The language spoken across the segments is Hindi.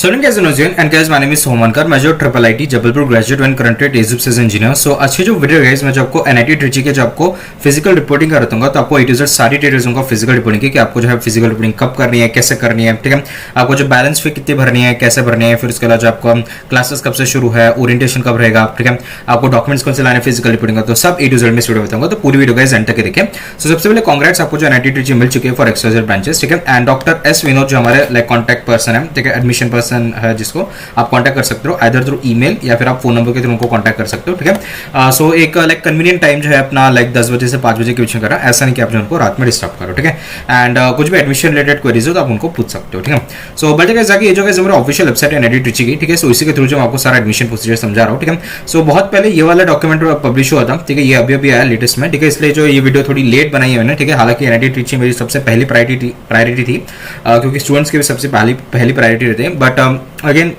Student guys, and guys, my name is Somankar. मैं जो triple IT Jabalpur graduate and currented education engineer. So आज की जो वीडियो है मैं जो आपको एनआईटी ट्रिची के जो आपको फिजिकल रिपोर्टिंग का बताऊंगा, तो आपको ए टू जेड सारी डिटेल्स दूंगा फिजिकल रिपोर्टिंग की कि आपको जो है फिजिकल रिपोर्टिंग कब करनी है, कैसे करनी है, ठीक है। आपको जो बैलेंस फी कितनी भरनी है, कैसे भरनी है, फिर उसके अलावा जो आपको क्लासेस कब से शुरू है, ओरिएंटेशन कब रहेगा, ठीक है। आपको डॉक्यूमेंट्स कौन से लाने फिजिकल रिपोर्टिंग का, तो सब ए टू जेड में वीडियो बताऊंगा। तो पूरी वीडियो गाइस एंड तक देखें। सो सबसे पहले कांग्रेट्स, आपको जो एनआईटी ट्रिची मिल चुकी है फॉर एक्सक्लूसिव ब्रांचेस, ठीक है। एंड डॉक्टर एस विनोद जो हमारे लाइक कॉन्टैक्ट पर्सन है, ठीक है, एडमिशन पर्सन है, जिसको आप कांटेक्ट कर सकते हो आइदर थ्रू ईमेल या फिर आप फोन नंबर के थ्रू उनको कांटेक्ट कर सकते हो, ठीक है। सो एक लाइक कन्वीनियंट टाइम जो है अपना लाइक 10 बजे से 5 बजे के बीच में करा, ऐसा नहीं कि आप जो उनको रात में डिस्टर्ब करो, ठीक है। एंड कुछ भी एडमिशन रिलेटेड क्वेरीज हो तो आप उनको पूछ सकते हो, ठीक है। सो बट गाइस जाके ये जो गाइस हमारा ऑफिशियल वेबसाइट है एनआईटी ट्रिची की, ठीक है। सो इसी के थ्रू जो मैं आपको सारा एडमिशन प्रोसीजर समझा रहा हूँ, ठीक है। सो बहुत पहले ये वाला डॉक्यूमेंट पब्लिश हुआ था, ठीक है, ये अभी आया लेटेस्ट में, ठीक है। इसलिए जो ये वीडियो थोड़ी लेट बनाई है मैंने, ठीक है। हालांकि एनआईटी ट्रिची मेरी सबसे पहली प्रायोरिटी थी, क्योंकि स्टूडेंट्स की भी सबसे पहली प्रायोरिटी रहती है। बट अगेन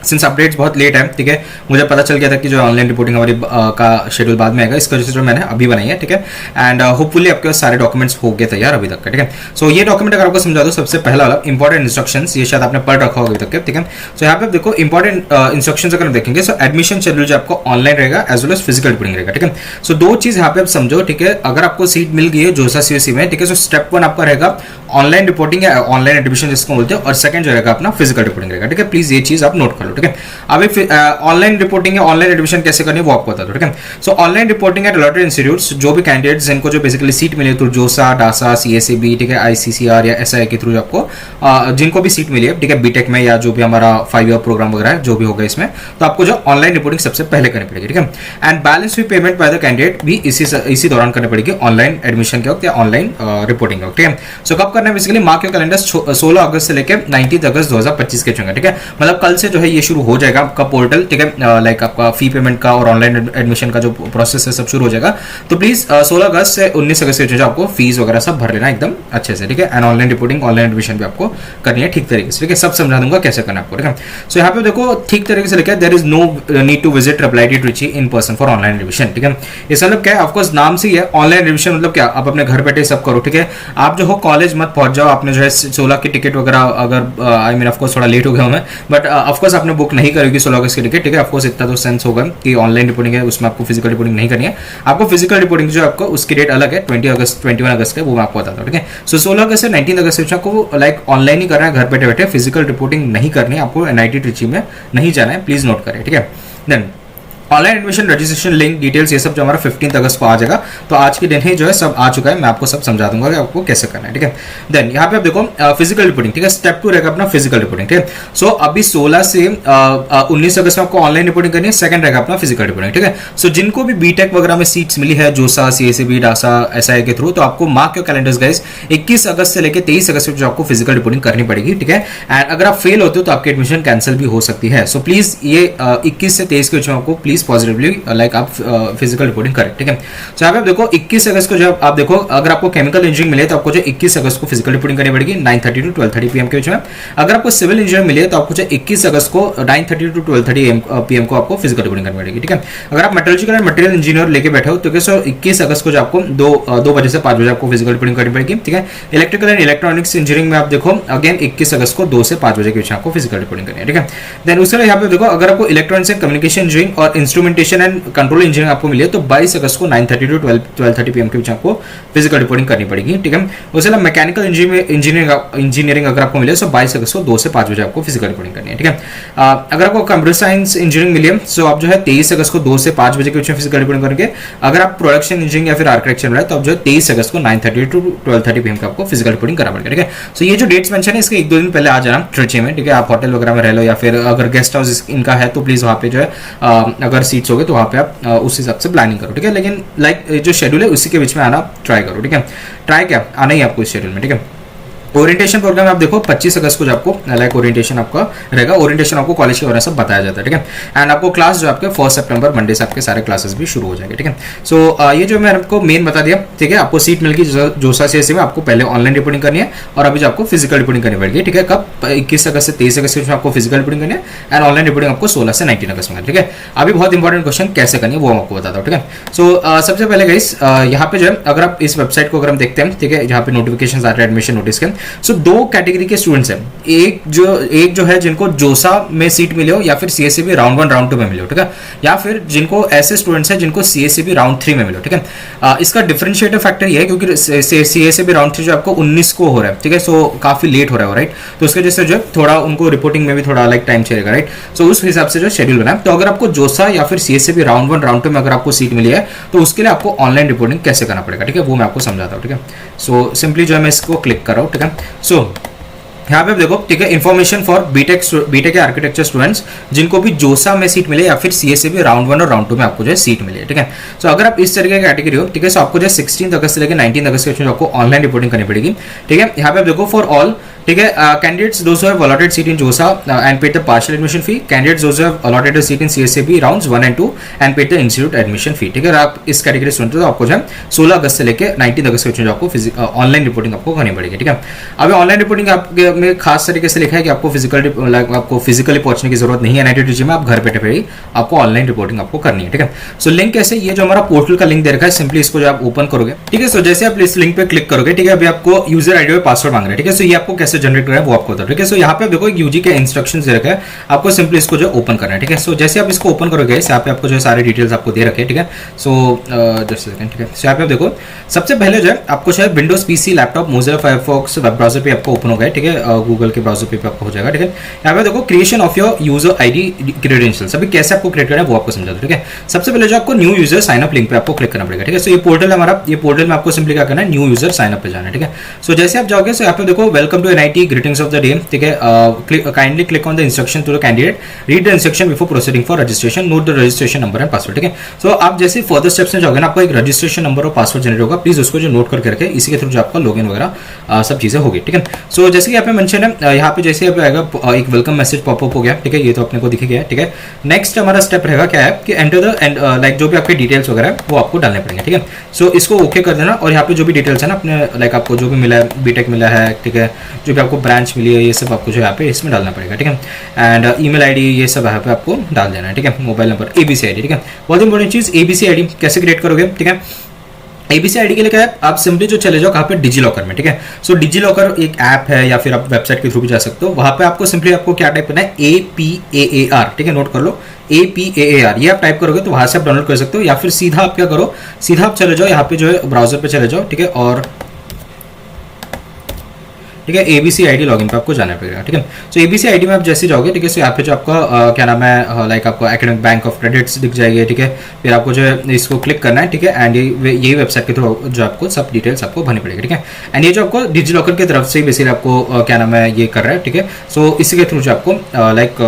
सिंस अपडेट्स बहुत लेट है, ठीक है, मुझे पता चल गया था कि जो ऑनलाइन रिपोर्टिंग हमारी का शेड्यूल बाद में आएगा, इसका वजह से जो मैंने अभी बनाई है, ठीक है। एंड होपफुली आपके पास सारे डॉक्यूमेंट्स हो गए तैयार अभी तक, ठीक है। सो ये डॉक्यूमेंट अगर आपको समझा दो, सबसे पहला वाला इंपॉर्टेंट इंस्ट्रक्शंस, ये शायद आपने पढ़ रखा होगा अभी तक, ठीक है। सो यहाँ पे देखो इंपॉर्टेंट इंस्ट्रक्शंस अगर हम देखेंगे, सो एडमिशन शेड्यूल जो आपको ऑनलाइन रहेगा as well as physical reporting रहेगा, ठीक है। सो दो चीज यहाँ पे आप समझो, ठीक है। अगर आपको सीट मिल गई है जोसा सीयूसी में, ठीक है, सो स्टेप 1 आपका रहेगा ऑनलाइन रिपोर्टिंग या ऑनलाइन एडमिशन जिसको बोलते हैं, और सेकंड जो रहेगा अपना फिजिकल रिपोर्टिंग रहेगा, ठीक है। प्लीज ये चीज आप नोट कर लो, ठीक है। अभी ऑनलाइन रिपोर्टिंग या ऑनलाइन एडमिशन कैसे करनी है वो आपको बता दो, ठीक है। So online reporting at allotted institutes, जो भी कैंडिडेट्स जिनको जो बेसिकली सीट मिली थ्रू जोसा, डासा, सीएसईबी, ठीक है, आईसीसीआर या एसआई के थ्रू आपको जिनको भी सीट मिली है, ठीक है, बीटेक में या जो भी हमारा 5 ईयर प्रोग्राम वगैरह है जो भी होगा इसमें, तो आपको जो ऑनलाइन रिपोर्टिंग सबसे पहले करनी पड़ेगी, ठीक है। And balance fee payment by the candidate भी इसी दौरान करनी पड़ेगी ऑनलाइन एडमिशन के वक्त या ऑनलाइन रिपोर्टिंग के वक्त, ठीक है। सो कब करना है बेसिकली मार्क योर कैलेंडर 16 अगस्त से लेकर 19 अगस्त 2025 के चुनेंगे, ठीक है। मतलब कल से जो है ये शुरू हो जाएगा आपका पोर्टल, ठीक है। लाइक आपका फी पेमेंट का और ऑनलाइन एडमिशन का जो प्रोसेस है सब शुरू हो जाएगा। तो प्लीज 16 अगस्त से 19 अगस्त के आपको फीस वगैरह सब भर लेना एकदम अच्छे से, ठीक है। And online reporting, online admission भी आपको करनी है ठीक तरीके से, ठीक है। सब समझा दूंगा कैसे करना आपको, ठीक है। सो यहाँ पे देखो ठीक तरीके से लिखा है, there is no need to visit triple IT Trichy in person for online admission, ठीक है। इसका मतलब क्या है, ऑफकोर्स नाम से ही है ऑनलाइन एडमिशन, मतलब क्या आप अपने घर बैठे सब करो, ठीक है। आप जो हो कॉलेज मत पहुंच जाओ, आपने जो है 16 की टिकट वगैरह अगर आई मीन ऑफकोर्स थोड़ा लेट हो गया हूं मैं, बट ऑफकोर्स आपने बुक नहीं करेगी 16 अगस्त की टिकट, ठीक है। ऑफकोर्स इतना तो सेंस होगा कि ऑनलाइन रिपोर्टिंग है उसमें आपको फिजिकल रिपोर्टिंग नहीं करनी है। आपको फिजिकल रिपोर्टिंग जो आपको उसकी डेट अलग है, 21 अगस्त का, वो मैं आपको बताता हूँ, ठीक है। सो 16 अगस्त से 19 अगस्त से आपको लाइक ऑनलाइन ही करना है, घर बैठे बैठे फिजिकल रिपोर्टिंग नहीं करनी है, आपको एनआईटी ट्रिची में नहीं जाना है, प्लीज नोट करें, ठीक है। Then online admission registration link details ये सब जो हमारा 15 अगस्त को आ जाएगा, तो आज के दिन ही जो है सब आ चुका है, मैं आपको सब समझा दूंगा कि आपको कैसे करना है, ठीक है। देन यहाँ पे आप देखो फिजिकल रिपोर्टिंग, ठीक है, स्टेप 2 रहेगा अपना फिजिकल रिपोर्टिंग, ठीक है। सो अभी 16 से 19 अगस्त में आपको ऑनलाइन रिपोर्टिंग करनी है, सेकंड रहेगा अपना फिजिकल रिपोर्टिंग, ठीक है। सो जिनको भी बीटेक वगैरह में सीट्स मिली है जोसा, सीएसईबी, डासा, एसआई के थ्रू, तो आपको मार्क योर कैलेंडर्स गाइस 21 अगस्त से लेकर 23 अगस्त तक जो आपको फिजिकल रिपोर्टिंग करनी पड़ेगी, ठीक है। एंड अगर आप फेल होते हो तो आपकी एडमिशन कैंसिल भी हो सकती है। सो प्लीज ये 21 से 23 के बीच में आपको प्लीज पॉजिटिवली लाइक आप फिजिकल रिपोर्टिंग करें, ठीक है। सो यहाँ पे आप देखो 21 अगस्त को जब आप देखो अगर आपको केमिकल इंजीनियरिंग मिले तो आपको जो 21 अगस्त को फिजिकल रिपोर्टिंग करनी पड़ेगी 9:30 to 12:30 पीएम के बीच में। अगर आपको सिविल इंजीनियरिंग मिले तो आपको जो 21 अगस्त को 9:30 to 12:30 पीएम को आपको फिजिकल रिपोर्टिंग करनी पड़ेगी, ठीक है। अगर आप मेटलर्जिकल एंड मटेरियल इंजीनियर लेके बैठे हो तो सो 21 अगस्त को जो आपको 2 बजे से 5 बजे आपको फिजिकल रिपोर्टिंग करनी पड़ेगी, ठीक है। इलेक्ट्रिकल एंड इलेक्ट्रॉनिक्स इंजीनियरिंग में आप देखो अगेन 21 अगस्त को 2 से 5 बजे के बीच में आपको फिजिकल रिपोर्टिंग करनी है, ठीक है। देन उसके यहाँ पे देखो अगर आपको इलेक्ट्रॉनिक्स एंड कम्युनिकेशन इंजीनियरिंग और इंस्ट्रूमेंटेशन एंड कंट्रोल इंजीनियरिंग आपको मिले तो 22 अगस्त को 9:30 to 12:30 पीएम के बीच आपको फिजिकल रिपोर्टिंग करनी पड़ेगी, ठीक है। उसके अलावा मैकेनिकल इंजीनियरिंग अगर आपको मिले तो 22 अगस्त को 2 से 5 बजे आपको फिजिकल रिपोर्टिंग करनी है, ठीक है। अगर आपको कंप्यूटर साइंस इंजीनियरिंग मिली है तो आप जो है 23 अगस्त को 2 से 5 बजे के बीच में फिजिकल रिपोर्टिंग करेंगे। अगर आप प्रोडक्शन इंजीनियरिंग या फिर आर्किटेक्चर में है तो आप जो है 23 अगस्त को 9:30 to 12:30 पीएम का आपको फिजिकल रिपोर्टिंग करना पड़ेगा, ठीक है। सो ये जो डेट्स मेंशन है इसके 1-2 दिन पहले आ जाना ट्रिची में, ठीक है। आप होटल वगैरह में रह लो या फिर अगर गेस्ट हाउस इनका है तो प्लीज वहाँ पे जो है अगर सीट्स हो गए तो वहाँ पे आप उस हिसाब से प्लानिंग करो, ठीक है। लेकिन लाइक जो शेड्यूल है उसी के बीच में आना ट्राई करो, ठीक है। ट्राई क्या आना ही आपको इस शेड्यूल में, ठीक है। ओरिएंटेशन प्रोग्राम आप देखो 25 अगस्त को जो आपको लाइक ओरिएंटेशन आपका रहेगा, ओरिएंटेशन आपको कॉलेज के बारे में सब बताया जाता है, ठीक है। एंड आपको क्लास जो आपके 1 सितंबर मंडे से आपके सारे क्लासेस भी शुरू हो जाएंगे, ठीक है। सो ये जो मैंने आपको मेन बता दिया, ठीक है। आपको सीट मिल गई जोसा सीएसई में, आपको पहले ऑनलाइन रिपोर्टिंग करनी है और अभी जो आपको फिजिकल रिपोर्टिंग करनी पड़ेगी, ठीक है। कब 21 अगस्त से 23 अगस्त में आपको फिजिकल रिपोर्टिंग करनी है एंड ऑनलाइन रिपोर्टिंग आपको 16 से 19 अगस्त में, ठीक है। अभी बहुत इंपॉर्टेंट क्वेश्चन कैसे करनी है वो आपको बताता हूँ, ठीक है। सो सबसे पहले गाइस यहाँ पे जो है अगर आप इस वेबसाइट को अगर हम देखते हैं, ठीक है, जहाँ पे नोटिफिकेशन आ रहे हैं एडमिशन नोटिस के, सो दो कैटेगरी के स्टूडेंट्स हैं, एक जो है जिनको जोसा में सीट मिले हो या फिर सीएससीबी राउंड 1 राउंड 2 में मिले हो, ठीक है, या फिर जिनको ऐसे स्टूडेंट्स हैं जिनको सीएससीबी राउंड 3 में मिले हो, ठीक है। इसका डिफरेंशिएटिव फैक्टर ये है क्योंकि सीएससीबी राउंड 3 जो आपको 19 को हो रहा है, ठीक है, सो काफी लेट हो रहा है, राइट, तो उसके वजह से जो थोड़ा उनको रिपोर्टिंग में भी थोड़ा लाइक टाइम चलेगा, राइट, सो उस हिसाब से जो शेड्यूल बना है। तो अगर आपको जोसा या फिर सीएससीबी राउंड 1 राउंड 2 में अगर आपको सीट मिली है तो उसके लिए आपको ऑनलाइन रिपोर्टिंग कैसे करना पड़ेगा, ठीक है, वो मैं आपको समझाता हूँ, ठीक है। सो सिंपली जो है मैं इसको क्लिक कर रहा हूँ, ठीक है। सो यहाँ पे देखो, ठीक है, इन्फॉर्मेशन फॉर बीटेक या आर्किटेक्चर स्टूडेंट्स जिनको भी जोसा में सीट मिले या फिर सीएससीबी राउंड 1 और राउंड 2 में आपको जो है सीट मिली है, ठीक है। सो अगर आप इस तरीके की कैटेगरी हो, ठीक है, सो आपको जो 16 अगस्त से लेकर 19 अगस्त के आपको ऑनलाइन रिपोर्टिंग करनी पड़ेगी, ठीक है। यहाँ पे आप देखो फॉर ऑल, ठीक है, candidates those who have allotted seat in JoSAA and paid the partial admission fee, candidates those who have allotted the seat in CSCB rounds 1 and 2 and paid the institute admission fee, ठीक है। आप इस कैटेगरी स्टूडेंट तो आपको जो है 16 अगस्त से लेकर 19 अगस्त के आपको ऑनलाइन रिपोर्टिंग आपको करनी पड़ेगी, ठीक है। अब ऑनलाइन रिपोर्टिंग में खास तरीके से लिखा है कि आपको फिजिकली पहुंचने की जरूरत नहीं है एनआईटी में, आप घर बैठे बैठे आपको ऑनलाइन रिपोर्टिंग आपको करनी है, ठीक है। सो लिंक कैसे, ये जो हमारा पोर्टल का लिंक दे रखा है, सिंपली इसको जो आप ओपन करोगे, ठीक है, सो जैसे आप इस लिंक पे क्लिक करोगे, ठीक है, अभी आपको यूजर आईडी और पासवर्ड मांग रहे हैं, ठीक है, सो ये आपको कैसे जनरेट करना है वो आपको बता, ठीक है। सो यहाँ पे देखो यूजी के इंस्ट्रक्शंस दे रखे हैं, आपको सिंपली इसको जो ओपन करना है, ठीक है। सो जैसे आप इसको ओपन करोगे यहाँ पे आपको जो सारे डिटेल्स आपको दे रखे हैं, ठीक है। सो जस्ट सेकंड, ठीक है। सो यहाँ पे आप देखो सबसे पहले जो है आपको शायद Windows PC laptop Mozilla Firefox web browser पे आपको ओपन हो गया, ठीक है, गूगल के ब्राउजर पे आपको हो जाएगा, ठीक है। यहाँ पे देखो creation of your user ID credentials, अभी कैसे आपको क्रिएट करना है वो आपको समझा दो, ठीक है। सबसे पहले जो आपको new user sign up link पे आपको क्लिक करना पड़ेगा, ठीक है। सो ये पोर्टल है हमारा, ये पोर्टल में आपको सिंपली क्या करना है, न्यू यूजर साइन अप पे जाना है, ठीक है। सो जैसे आप जाओगे, सो यहाँ पे देखो welcome to NIT, greetings of the day, ठीक है, kindly click on the instruction to the candidate, read the instruction before proceeding for registration, note the registration number and password, ठीक है। सो आप जैसे फर्दर स्टेप्स में जाओगे ना, आपको एक रजिस्ट्रेशन नंबर और पासवर्ड जनरेट होगा, प्लीज उसको जो नोट करके रखे, इसी के थ्रू जो आपका लॉगिन वगैरह सब चीजें होगी, ठीक है। सो जैसे कि यहाँ पे मेंशन है, यहाँ पे जैसे आएगा एक वेलकम मैसेज पॉपअप हो गया, ठीक है, ये तो अपने को दिख गया, ठीक है। नेक्स्ट हमारा स्टेप रहेगा क्या है कि एंटर द लाइक जो भी आपके डिटेल्स वगैरह है वो आपको डालने पड़ेंगे, ठीक है। सो इसको ओके कर देना और यहाँ पे जो भी डिटेल्स है ना अपने लाइक आपको जो भी मिला है, बीटेक मिला है, ठीक है, जो भी आपको ब्रांच मिली है, ये सब आपको जो यहाँ पे इसमें डालना पड़ेगा, ठीक है। एंड ईमेल आईडी ये सब यहाँ पे आपको डाल देना है, ठीक है। मोबाइल नंबर, एबीसी आईडी, ठीक है। बहुत इंपॉर्टेंट चीज, एबीसी आईडी कैसे क्रिएट करोगे, ठीक है। एबीसी आईडी के लिए क्या है, आप सिंपली जो चले जाओ कहाँ पे, डिजी लॉकर में, ठीक है। सो डिजी लॉकर एक ऐप है या फिर आप वेबसाइट के थ्रू भी जा सकते हो, वहां पे आपको सिंपली आपको क्या टाइप करना है, APAAR, ठीक है, नोट कर लो, APAAR, ये आप टाइप करोगे तो वहां से आप डाउनलोड कर सकते हो, या फिर सीधा आप क्या करो, सीधा आप चले जाओ यहाँ पे जो है ब्राउजर पे चले जाओ, ठीक है, और ठीक है, एबीसी आईडी लॉगिन पे आपको जाना पड़ेगा, ठीक है। सो एबीसी आईडी में आप जैसे जाओगे, ठीक है, सो यहाँ पे जो आपका क्या नाम है, लाइक आपको एकेडमिक बैंक ऑफ क्रेडिट्स दिख जाएगी, ठीक है। फिर आपको जो है इसको क्लिक करना है, ठीक है, एंड यही वेबसाइट के थ्रू जो आपको सब डिटेल्स आपको भरनी पड़ेगी, ठीक है। एंड ये जो आपको डिजी लॉकर की तरफ से बेसिकली आपको क्या नाम है ये कर रहा है, ठीक है। सो इसी के थ्रू जो आपको लाइक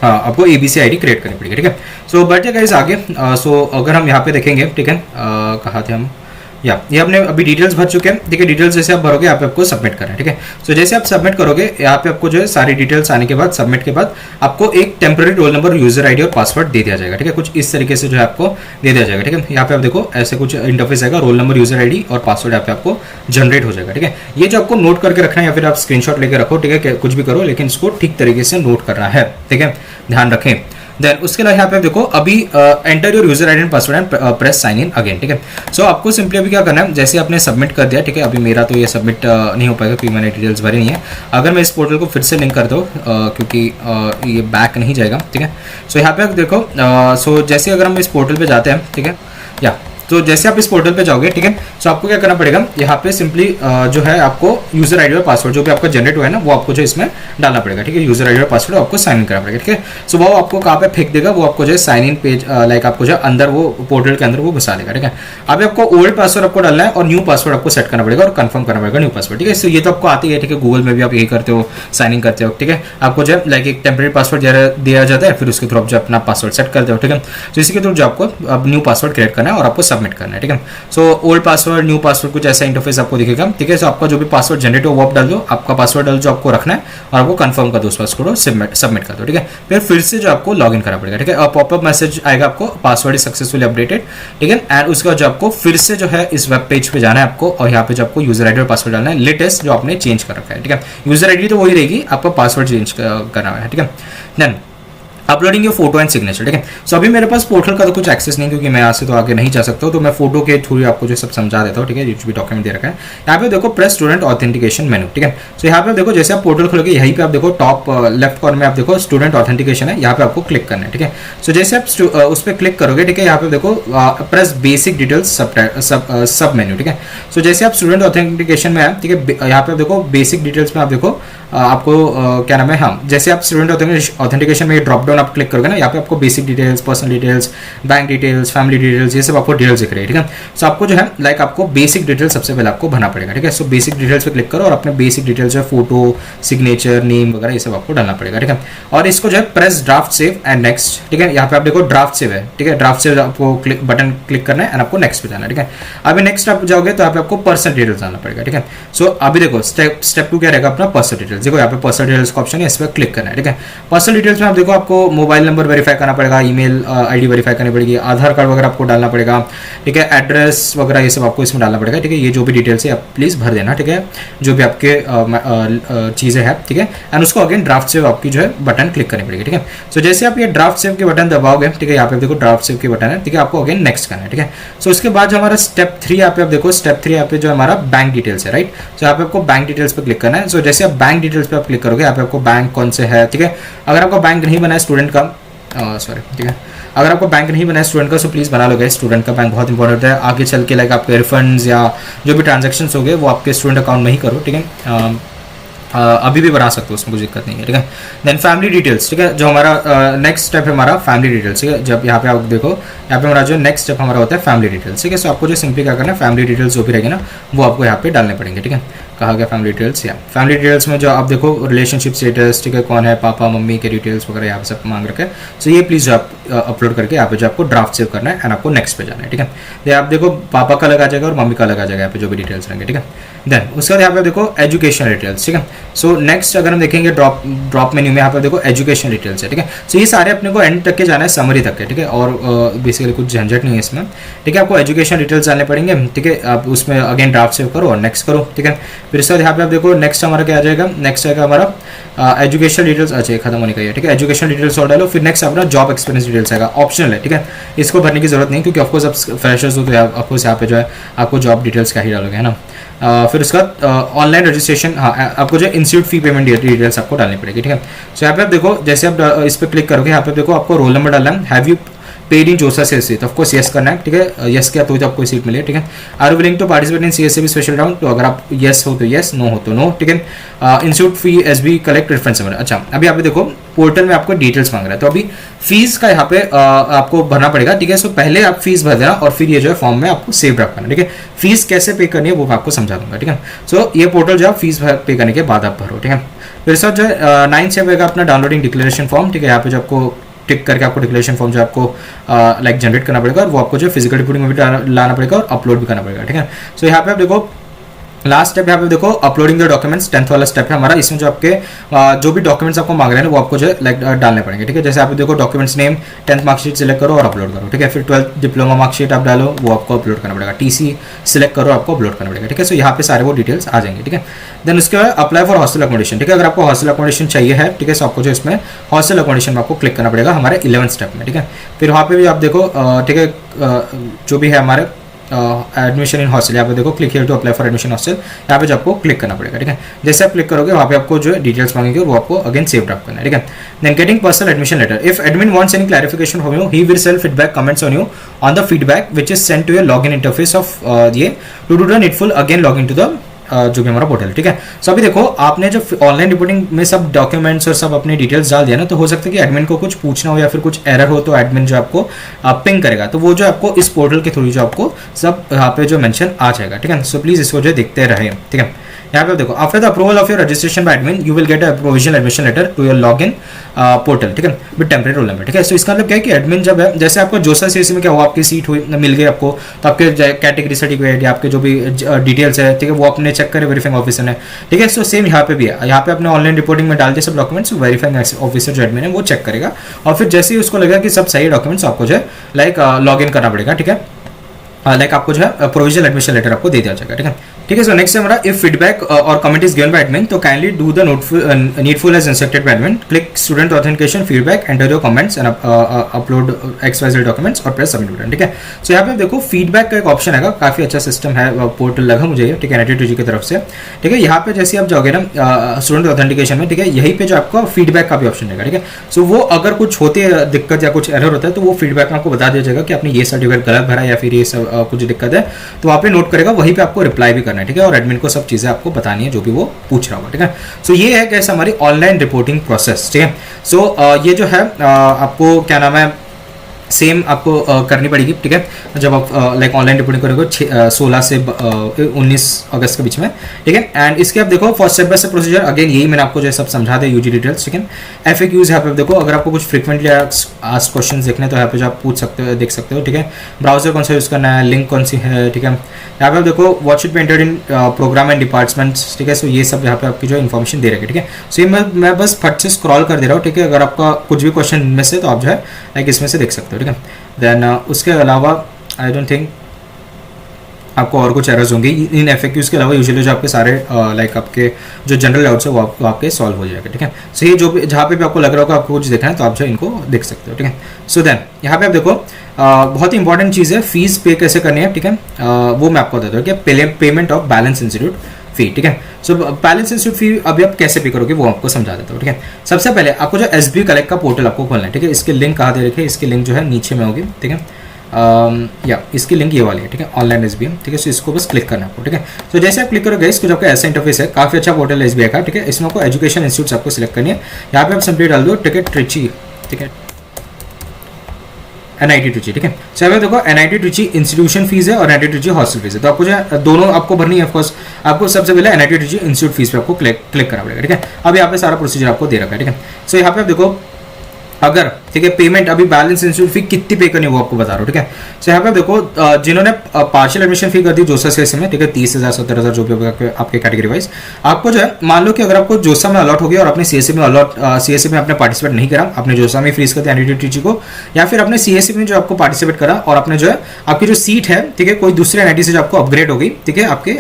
आपको एबीसी आईडी क्रिएट करनी पड़ेगी, ठीक है। सो बढ़ते गाइस आगे, सो अगर हम यहाँ पे देखेंगे, ठीक है, कहाँ थे हम, ये आपने अभी डिटेल्स भर चुके हैं, ठीक है। डिटेल्स जैसे आप भरोगे यहाँ पे आपको सबमिट करना है, ठीक है। सो जैसे आप सबमिट करोगे यहाँ पे आपको जो है सारी डिटेल्स आने के बाद, सबमिट के बाद आपको एक temporary roll number, user ID और पासवर्ड दे दिया जाएगा, ठीक है। कुछ इस तरीके से जो है आपको दे दिया जाएगा, ठीक है। यहाँ पे आप देखो ऐसे कुछ इंटरफेस आएगा, रोल नंबर, यूजर आईडी और पासवर्ड यहाँ पे आपको जनरेट हो जाएगा, ठीक है। ये जो आपको नोट करके रखना है या फिर आप स्क्रीनशॉट लेके रखो, ठीक है, कुछ भी करो लेकिन इसको ठीक तरीके से नोट करना है, ठीक है, ध्यान रखें। देन उसके अलावा यहाँ पे देखो अभी enter your user ID and password and press sign in again, ठीक है। सो आपको सिंपली अभी क्या करना है, जैसे आपने सबमिट कर दिया, ठीक है, अभी मेरा तो ये सबमिट नहीं हो पाएगा क्योंकि मैंने डिटेल्स भरी नहीं है। अगर मैं इस पोर्टल को फिर से लिंक कर दूँ क्योंकि ये बैक नहीं जाएगा, ठीक है। सो यहाँ पे आप देखो, सो जैसे अगर हम इस पोर्टल पे जाते हैं, ठीक है, या तो जैसे आप इस पोर्टल पे जाओगे, ठीक है, सो आपको क्या करना पड़ेगा, यहाँ पे सिंपली जो है आपको यूजर आईडी और पासवर्ड जो भी आपका जनरेट हुआ है ना वो आपको जो इसमें डालना पड़ेगा, ठीक है। यूजर आईडी और पासवर्ड आपको साइन इन करना पड़ेगा, ठीक है। सो वो आपको कहाँ पे फेंक देगा, वो आपको जो है साइन इन पेज लाइक आपको जो अंदर वो पोर्टल के अंदर वो घुसा देगा, ठीक है। अभी आपको ओल्ड पासवर्ड आपको डालना है और न्यू पासवर्ड आपको सेट करना पड़ेगा और कंफर्म करना पड़ेगा न्यू पासवर्ड, ठीक है। सो ये तो आपको आती है, ठीक है, गूगल में भी आप यही करते हो, साइन इन करते हो, ठीक है। आपको जो है लाइक एक टेम्परेरी पासवर्ड दिया जाता है, फिर उसके थ्रू आप जो अपना पासवर्ड सेट करते हो, ठीक है। तो इसी के थ्रू जो आपको अब न्यू पासवर्ड क्रिएट करना है और आपको सबमिट करना है, ठीक है। So old password, new password, कुछ ऐसा इंटरफेस आपको दिखेगा, ठीक है। सो आपका जो भी पासवर्ड जनरेट हो वो आप डाल दो, आपका पासवर्ड डाल जो आपको रखना है और आपको कंफर्म कर दो उस पासवर्ड को, सबमिट कर दो, ठीक है। फिर से जो आपको लॉगिन करना पड़ेगा, ठीक है। और पॉपअप मैसेज आएगा आपको, पासवर्ड इज सक्सेसफुली अपडेटेड, ठीक है। एंड उसके बाद जो आपको फिर से जो है इस वेब पेज पे जाना है आपको और यहाँ पे जो आपको यूजर आईडी और पासवर्ड डालना है लेटेस्ट जो आपने चेंज कर रखा है, ठीक है। यूजर आईडी तो वही रहेगी, आपका पासवर्ड चेंज करना है, ठीक है। Then uploading your photo and signature, ठीक है। सो अभी मेरे पास पोर्टल का तो कुछ एक्सेस नहीं, क्योंकि मैं यहाँ से तो आगे नहीं जा सकता हूँ, तो मैं फोटो के थ्रू आपको जो सब समझा देता हूँ, ठीक है। जो भी डॉक्यूमेंट दे रखा है यहाँ पे देखो प्रेस स्टूडेंट ऑथेंटिकेशन मेनू, ठीक है। सो यहाँ पे देखो जैसे आप पोर्टल खोलोगे यहीं पे आप देखो टॉप लेफ्ट कॉर्नर में आप देखो स्टूडेंट ऑथेंटिकेशन है, यहाँ पे आपको क्लिक करना है, ठीक है। सो जैसे आप उस पर क्लिक करोगे, ठीक है, यहाँ पे देखो प्रेस बेसिक डिटेल्स सब मेन्यू, ठीक है। सो जैसे आप स्टूडेंट ऑथेंटिकेशन में आए, ठीक है, यहाँ पे आप देखो बेसिक डिटेल्स में आप देखो आपको क्या नाम है, हाँ, जैसे आप स्टूडेंट ऑथेंटिकेशन में ड्रॉप डाउन आप क्लिक करोगे ना, यहाँ पे आपको basic details, personal details, bank details, family details, ये सब आपको डिटेल्स दिख रही है, ठीक है। सो आपको जो है लाइक आपको बेसिक डिटेल्स सबसे पहले आपको भरना पड़ेगा, ठीक है। सो बेसिक डिटेल्स पे क्लिक करो और अपने बेसिक डिटेल्स जो है फोटो, सिग्नेचर, नेम वगैरह ये सब आपको डालना पड़ेगा, ठीक है। और इसको जो है press draft save and next, ठीक है। यहाँ पे आप देखो ड्राफ्ट सेव है, ठीक है, ड्राफ्ट सेव आपको बटन क्लिक करना है एंड आपको नेक्स्ट पे जाना है, ठीक है। अभी नेक्स्ट आप जाओगे तो यहाँ पे आपको पर्सनल डिटेल्स डालना पड़ेगा, ठीक है। सो अभी देखो स्टेप 2 क्या रहेगा अपना पर्सनल डिटेल्स, देखो यहाँ पे पर्सनल डिटेल्स का ऑप्शन है, इस पर क्लिक करना है, ठीक है। पर्सनल डिटेल्स में आप देखो आपको मोबाइल नंबर वेरीफाई करना पड़ेगा, ईमेल आईडी वेरीफाई करनी पड़ेगी, आधार कार्ड वगैरह आपको डालना पड़ेगा, ठीक है, एड्रेस वगैरह ये सब आपको इसमें डालना पड़ेगा, ठीक है। ये जो भी डिटेल्स है आप प्लीज भर देना, ठीक है, जो भी आपके चीजें हैं, ठीक है। एंड उसको अगेन ड्राफ्ट सेव आपकी जो है बटन क्लिक करनी पड़ेगी, ठीक है। सो जैसे आप ये ड्राफ्ट सेव के बटन दबाओगे, ठीक है, यहाँ पे देखो ड्राफ्ट सेव के बटन है, ठीक है, आपको अगेन नेक्स्ट करना है, ठीक है। सो उसके बाद जो हमारा स्टेप 3 यहाँ पे आप देखो, स्टेप 3 यहाँ पे जो हमारा बैंक डिटेल्स है, राइट। सो यहाँ पे आपको बैंक डिटेल्स पे क्लिक करना है। सो जैसे आप बैंक डिटेल्स पे आप क्लिक करोगे, यहाँ पे आपको बैंक कौन से है, ठीक है। अगर आपका बैंक नहीं बना है स्टूडेंट का, सॉरी, ठीक है, अगर आपको बैंक नहीं बना है स्टूडेंट का, सो प्लीज़ बना लोगे, स्टूडेंट का बैंक बहुत इंपॉर्टेंट है। आगे चल के लाइक आपके रिफंड्स या जो भी ट्रांजेक्शन हो गए वो आपके स्टूडेंट अकाउंट में ही करो, ठीक है। अभी भी बना सकते हो, उसमें कुछ दिक्कत नहीं है, ठीक है। देन फैमिली डिटेल्स, ठीक है, जो हमारा नेक्स्ट स्टेप है हमारा फैमिली डिटेल्स, ठीक है। जब यहाँ पे आप देखो यहाँ पे हमारा जो नेक्स्ट स्टेप हमारा होता है फैमिली डिटेल्स, ठीक है। सो आपको जो सिंपली क्या करना है, फैमिली डिटेल्स जो भी रहेगी ना वो आपको यहाँ पे डालने पड़ेंगे, ठीक है। कहा गया फैमिली डिटेल्स, या फैमिली डिटेल्स में जो आप देखो रिलेशनशिप स्टेटस, ठीक है, कौन है, पापा मम्मी के डिटेल्स वगैरह यहाँ पे सब मांग रखे हैं। सो ये प्लीज़ आप अपलोड करके यहाँ पे जो आपको ड्राफ्ट सेव करना है एंड आपको नेक्स्ट पे जाना है, ठीक है। तो आप देखो पापा का लगा जाएगा और मम्मी का लगा जाएगा यहाँ पे जो भी डिटेल्स रहेंगे, ठीक है। देन उसके बाद यहाँ पे देखो एजुकेशन डिटेल्स, ठीक है। सो नेक्स्ट अगर हम देखेंगे ड्रॉप मेन्यू में यहाँ पे देखो एजुकेशन डिटेल्स है, ठीक है। सो ये सारे अपने को एंड तक के जाना है, समरी तक के, ठीक है। और बेसिकली कुछ झंझट नहीं है इसमें, ठीक है। आपको एजुकेशन डिटेल्स डालने पड़ेंगे, ठीक है। आप उसमें अगेन ड्राफ्ट सेव करो और नेक्स्ट करो, ठीक है। फिर इसके बाद यहाँ पे आप देखो नेक्स्ट हमारा क्या आ जाएगा, नेक्स्ट आएगा हमारा एजुकेशन डिटेल्स, अच्छा खत्म होने का है, ठीक है। एजुकेशन डिटेल्स और डालो, फिर नेक्स्ट अपना जॉब एक्सपीरियंस डिटेल्स आएगा, ऑप्शनल है, ठीक है। इसको भरने की जरूरत नहीं, क्योंकि ऑफकोर्स आप फ्रेशर्स हो तो ऑफकोर्स यहाँ पे जो है आपको जॉब डिटेल्स का ही डालोगे, है ना। फिर उसका ऑनलाइन रजिस्ट्रेशन, हाँ, आपको जो इंस्टीट्यूट फी पेमेंट डिटेल्स आपको डालनी पड़ेगी, ठीक है। सो यहाँ पे आप देखो जैसे आप इस पर क्लिक करोगे, यहाँ पे देखो आपको रोल नंबर डालना है, हैव यू पेड इन जोसा से सीट, ऑफकोर्स यस करना है, ठीक है। यस किया तो आपको सीट मिले, ठीक है। Are you willing to participate in CSCB special round, तो अगर आप यस हो तो यस, नो हो तो नो, ठीक है। इंस्टीट्यूट फी एसबी कलेक्ट रेफरेंस नंबर, अच्छा अभी आप देखो पोर्टल में आपको डिटेल्स मांग रहा है, तो अभी फीस का यहाँ पे आपको भरना पड़ेगा, ठीक है। सो पहले आप फीस भर देना और फिर ये जो है फॉर्म में आपको सेव रखना, ठीक है। फीस कैसे पे करनी है वो मैं आपको समझा दूंगा, ठीक है। सो ये पोर्टल जो है फीस पे करने के बाद आप भरो, ठीक है। फिर सर जो है 9 स्टेप रहेगा अपना डाउनलोडिंग डिक्लेरेशन फॉर्म, ठीक है। यहाँ पे जो आपको टिक करके आपको डिक्लेरेशन फॉर्म जो आपको लाइक जनरेट करना पड़ेगा और वो आपको जो फिजिकल रिपोर्टिंग में भी लाना पड़ेगा और अपलोड भी करना पड़ेगा, ठीक है। सो यहाँ पे आप देखो लास्ट स्टेप यहाँ पे देखो अपलोडिंग द डॉक्यूमेंट्स, 10th वाला स्टेप है हमारा। इसमें जो आपके जो भी डॉक्यूमेंट्स आपको मांग रहे हैं वो आपको जो लाइक डालने पड़ेंगे, ठीक है। जैसे आप देखो documents name 10th marksheet select करो और अपलोड करो, ठीक है। फिर 12th डिप्लोमा मार्कशीट आप डालो, वो आपको अपलोड करना पड़ेगा। टीसी सिलेक्ट करो, आपको अपलोड करना पड़ेगा, ठीक है। सो यहाँ पे सारे वो डिटेल्स आ जाएंगे, ठीक है। देन उसके बाद अप्लाई फॉर हॉस्टल अकोमोडेशन, ठीक है। अगर आपको हॉस्टल अकोमोडेशन चाहिए है, ठीक है, सो आपको जो इसमें हॉस्टल अकोमोडेशन में आपको क्लिक करना पड़ेगा हमारे 11th स्टेप में, ठीक है। फिर वहाँ पे भी आप देखो, ठीक है, जो भी है हमारे एडमिशन इन हॉस्टल, यहाँ पे देखो click here to apply for admission hostel, यहाँ पे जो आपको क्लिक करना पड़ेगा, ठीक है। जैसे आप क्लिक करोगे वहाँ पे आपको जो डिटेल्स मांगेंगे और वो आपको अगेन सेव ड्रॉप करना है, ठीक है। Then getting personal admission letter, if admin wants any clarification from you, he will send feedback comments on you on the feedback which is sent to your login interface of ये to do the needful again log in to the जो भी हमारा पोर्टल, ठीक है। सो अभी देखो आपने जब ऑनलाइन रिपोर्टिंग में सब डॉक्यूमेंट्स और सब अपने डिटेल्स डाल दिया ना, तो हो सकता है कि एडमिन को कुछ पूछना हो या फिर कुछ एरर हो, तो एडमिन जो आपको पिंग करेगा, तो वो जो आपको इस पोर्टल के थ्रू जो आपको सब यहाँ पे जो मेंशन आ जाएगा, ठीक है। सो प्लीज इसको जो देखते रहे, ठीक है। यहाँ पे देखो after the approval of your registration by admin you will get a provisional admission letter to your login portal, ठीक है, विद टेम्परेरी रोल नंबर, ठीक है। सो इसका मतलब क्या है कि एडमिन जब है, जैसे आपको जोसा सीएससी में क्या हुआ, आपकी सीट हुई मिल गई आपको, तो आपके कैटेगरी सर्टिफिकेट या आपके जो भी डिटेल्स है, ठीक है, वो आपने चेक करे वेरीफाइंग ऑफिसर ने, ठीक है। सो सेम यहाँ पे भी है, यहाँ पे अपने ऑनलाइन रिपोर्टिंग में डाल दिए सब डॉक्यूमेंट्स, वेरीफाइंग ऑफिसर जो एडमिन है वो चेक करेगा और फिर जैसे ही उसको लगेगा कि सब सही डॉक्यूमेंट्स आपको जो है लाइक लॉग इन करना पड़ेगा, ठीक है। लाइक आपको जो है प्रोविजनल एडमिशन लेटर आपको दे दिया जाएगा, ठीक है। ठीक है। सो नेक्स्ट है हमारा इफ फीडबैक और comment is given by admin तो kindly do the needful as instructed by admin, click student authentication feedback, enter your comments and upload XYZ documents और प्रेस सबमिट बटन। ठीक है। सो यहाँ पे देखो फीडबैक का एक ऑप्शन है, काफी अच्छा सिस्टम है, पोर्टल लगा मुझे, ठीक है, NIT की तरफ से। ठीक है। यहाँ पे जैसे आप जाओगे ना स्टूडेंट ऑथेंटिकेशन में, ठीक है, यहीं पे जो आपका फीडबैक का भी ऑप्शन रहेगा। ठीक है। सो वो अगर कुछ होती है दिक्कत या कुछ एरर होता है तो वो फीडबैक में आपको बता दिया जाएगा कि आपने ये सर्टिफिकेट गलत भरा या फिर ये सब कुछ दिक्कत है, तो वहाँ पे नोट करेगा, वहीं पे आपको रिप्लाई भी करना है। ठीक है। और एडमिन को सब चीजें आपको बतानी है जो भी वो पूछ रहा होगा। ठीक है। सो ये है कैसे हमारी ऑनलाइन रिपोर्टिंग प्रोसेस। ठीक है। सो ये जो है आपको क्या नाम है सेम आपको करनी पड़ेगी। ठीक है। जब आप लाइक ऑनलाइन रिपोर्टिंग करोगे 16 से 19 अगस्त के बीच में। ठीक है। एंड इसके आप देखो for step by step procedure, again यही मैंने आपको जो सब समझा दिया, यूजी डिटेल्स। ठीक है। FAQs यहाँ पे देखो, अगर आपको कुछ फ्रिक्वेंटली आस्क्ड क्वेश्चन देखने तो यहाँ पे जो आप पूछ सकते हो, देख सकते हो। ठीक है। ब्राउजर कौन सा यूज करना है, लिंक कौन सी है। ठीक है। यहाँ पे आप देखो what should be entered in program and departments. ठीक है। सो ये सब यहाँ पे आपकी जो इन्फॉर्मेशन दे रखी है। ठीक है। सो ये मैं बस फट से स्क्रॉल कर दे रहा हूँ। ठीक है। अगर आपका कुछ भी क्वेश्चन इनमें से तो आप जो है लाइक इसमें से देख सकते हो। ठीक है। देन उसके अलावा आई डोंट थिंक आपको और कुछ एरर्स होंगी इन FAQs के अलावा। यूजुअली जो आपके सारे लाइक आपके जो जनरल डाउट्स है वो आपके सॉल्व हो जाएगा। ठीक है। सो ये जो भी जहाँ पे भी आपको लग रहा होगा आपको कुछ देखना है तो आप जो इनको देख सकते हो। ठीक है। सो देन यहाँ पे आप देखो बहुत ही इंपॉर्टेंट चीज़ है, फीस पे कैसे करनी है। ठीक है। वो मैं आपको बताता हूँ कि पेमेंट ऑफ बैलेंस इंस्टीट्यूट फी। ठीक है। सो बैलेंस इंस्टीट्यूट फी अभी आप कैसे पे करोगे वो आपको समझा देता हूँ। ठीक है। सबसे पहले आपको जो SB कलेक्ट का पोर्टल आपको खोलना है। ठीक है। इसके लिंक कहाँ दे रखे, इसकी लिंक जो है नीचे में होगी। ठीक है। या इसकी लिंक ये वाली है। ठीक है। Online SBI। ठीक है। सो इसको बस क्लिक करना है आपको। ठीक है। तो जैसे आप क्लिक करोगे इसको जो आपका ऐसा इंटरफेस है, काफी अच्छा पोर्टल है SBI का। ठीक है। इसमें आपको एजुकेशन इंस्टीट्यूट आपको सिलेक्ट करनी है। यहाँ पे आप सिंपली डाल दो टिकट ट्रिची। ठीक है। NIT ट्रिची। ठीक है। सो देखो NIT ट्रिची इंस्टीट्यूशन फीस है और NIT ट्रिची हॉस्टल फीस है, तो आपको जो दोनों आपको भरनी है। ऑफकोर्स आपको सबसे पहले NIT ट्रिची इंस्टीट्यूट फीस पे आपको क्लिक करना पड़ेगा। ठीक है। अब यहाँ पे सारा प्रोसीजर आपको दे रखा है। ठीक है। सो यहाँ पे आप देखो अगर ठीक है पेमेंट अभी बैलेंस इंस्टीट्यूट फी कितनी पे करनी है वो आपको बता रहा हूँ। ठीक है। सो यहाँ पे देखो जिन्होंने पार्शियल एडमिशन फी कर दी जोसा CSE में, ठीक है, 30,000 70,000 जो भी आपके कैटेगरी वाइज, आपको जो है मान लो कि अगर आपको जोसा में अलॉट हो गया और आपने CSE में आपने पार्टिसिपेट नहीं करा, आपने जोसा में फ्रीज कर दिया NIT ट्रिची को, या फिर आपने CSE में जो आपको पार्टिसिपेट करा और आपने जो है आपकी जो सीट है, ठीक है, कोई दूसरे NIT से जो आपको अपग्रेड हो गई, ठीक है, आपके